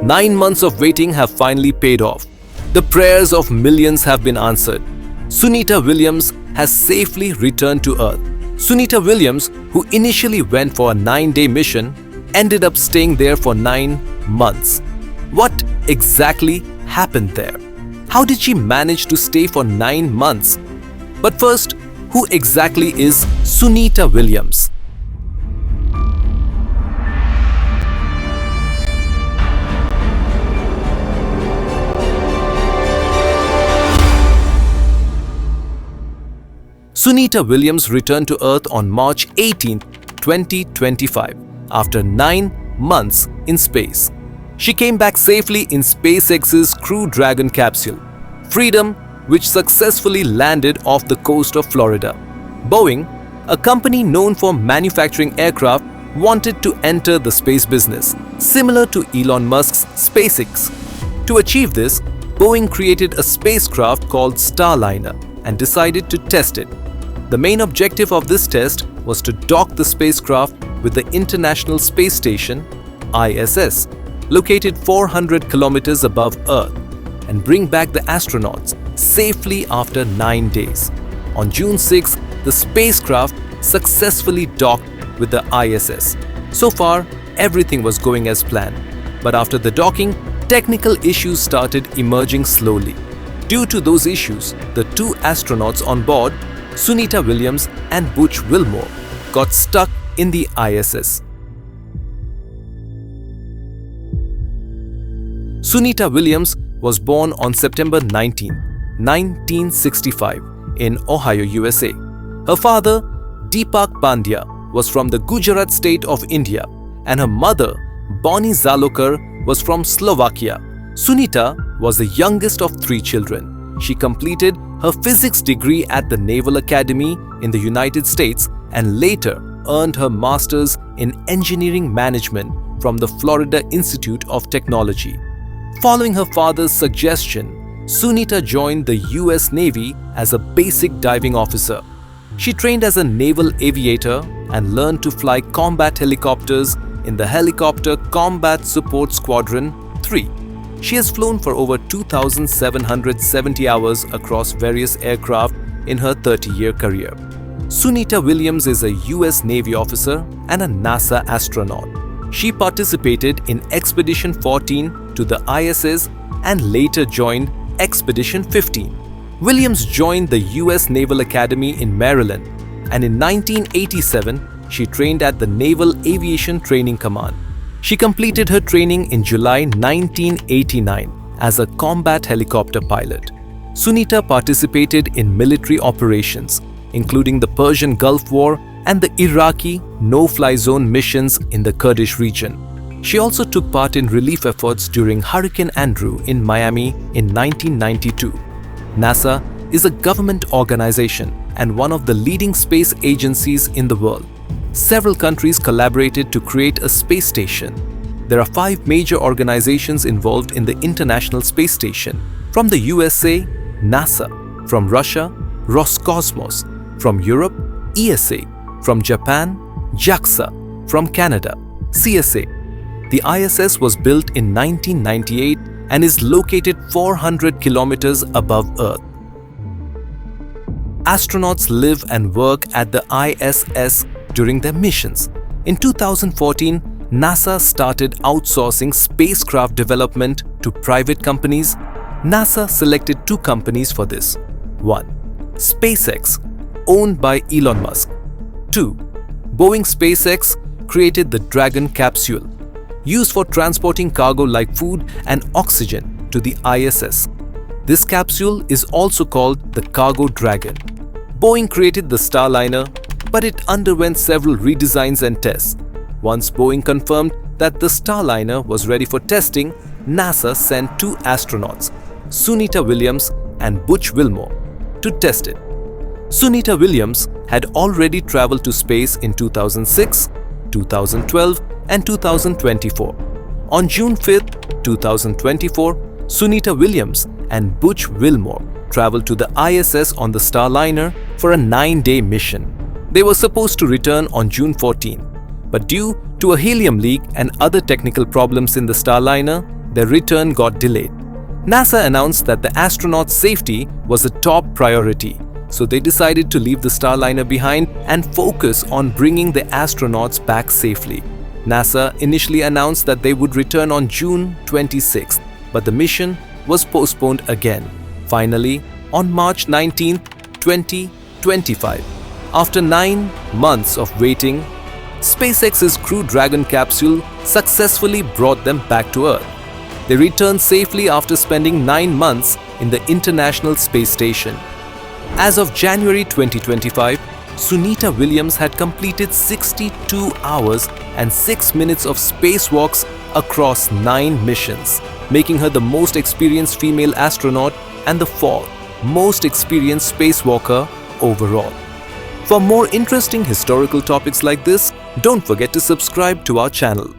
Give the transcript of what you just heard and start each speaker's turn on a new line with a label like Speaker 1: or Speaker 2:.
Speaker 1: 9 months of waiting have finally paid off. The prayers of millions have been answered. Sunita Williams has safely returned to Earth. Sunita Williams, who initially went for a 9-day mission, ended up staying there for 9 months. What exactly happened there? How did she manage to stay for 9 months? But first, who exactly is Sunita Williams? Sunita Williams returned to Earth on March 18, 2025, after 9 months in space. She came back safely in SpaceX's Crew Dragon capsule, Freedom, which successfully landed off the coast of Florida. Boeing, a company known for manufacturing aircraft, wanted to enter the space business, similar to Elon Musk's SpaceX. To achieve this, Boeing created a spacecraft called Starliner and decided to test it. The main objective of this test was to dock the spacecraft with the International Space Station, ISS, located 400 kilometers above Earth, and bring back the astronauts safely after 9 days. On June 6, the spacecraft successfully docked with the ISS. So far, everything was going as planned. But after the docking, technical issues started emerging slowly. Due to those issues, the 2 astronauts on board, Sunita Williams and Butch Wilmore, got stuck in the ISS. Sunita Williams was born on September 19, 1965 in Ohio, USA. Her father, Deepak Pandya, was from the Gujarat state of India, and her mother, Bonnie Zalokar, was from Slovakia. Sunita was the youngest of 3 children. She completed her physics degree at the Naval Academy in the United States and later earned her master's in engineering management from the Florida Institute of Technology. Following her father's suggestion, Sunita joined the US Navy as a basic diving officer. She trained as a naval aviator and learned to fly combat helicopters in the Helicopter Combat Support Squadron 3. She has flown for over 2,770 hours across various aircraft in her 30-year career. Sunita Williams is a US Navy officer and a NASA astronaut. She participated in Expedition 14 to the ISS and later joined Expedition 15. Williams joined the US Naval Academy in Maryland, and in 1987, she trained at the Naval Aviation Training Command. She completed her training in July 1989 as a combat helicopter pilot. Sunita participated in military operations, including the Persian Gulf War and the Iraqi no-fly zone missions in the Kurdish region. She also took part in relief efforts during Hurricane Andrew in Miami in 1992. NASA is a government organization and one of the leading space agencies in the world. Several countries collaborated to create a space station. There are 5 major organizations involved in the International Space Station. From the USA, NASA. From Russia, Roscosmos. From Europe, ESA. From Japan, JAXA. From Canada, CSA. The ISS was built in 1998 and is located 400 kilometers above Earth. Astronauts live and work at the ISS during their missions. In 2014, NASA started outsourcing spacecraft development to private companies. NASA selected 2 companies for this. 1. SpaceX, owned by Elon Musk. 2. Boeing SpaceX created the Dragon capsule, used for transporting cargo like food and oxygen to the ISS. This capsule is also called the Cargo Dragon. Boeing created the Starliner, but it underwent several redesigns and tests. Once Boeing confirmed that the Starliner was ready for testing, NASA sent 2 astronauts, Sunita Williams and Butch Wilmore, to test it. Sunita Williams had already traveled to space in 2006, 2012, and 2024. On June 5, 2024, Sunita Williams and Butch Wilmore traveled to the ISS on the Starliner for a 9-day mission. They were supposed to return on June 14, but due to a helium leak and other technical problems in the Starliner, their return got delayed. NASA announced that the astronauts' safety was a top priority, so they decided to leave the Starliner behind and focus on bringing the astronauts back safely. NASA initially announced that they would return on June 26th, but the mission was postponed again, finally on March 19, 2025. After 9 months of waiting, SpaceX's Crew Dragon capsule successfully brought them back to Earth. They returned safely after spending 9 months in the International Space Station. As of January 2025, Sunita Williams had completed 62 hours and 6 minutes of spacewalks across 9 missions, making her the most experienced female astronaut and the 4th most experienced spacewalker overall. For more interesting historical topics like this, don't forget to subscribe to our channel.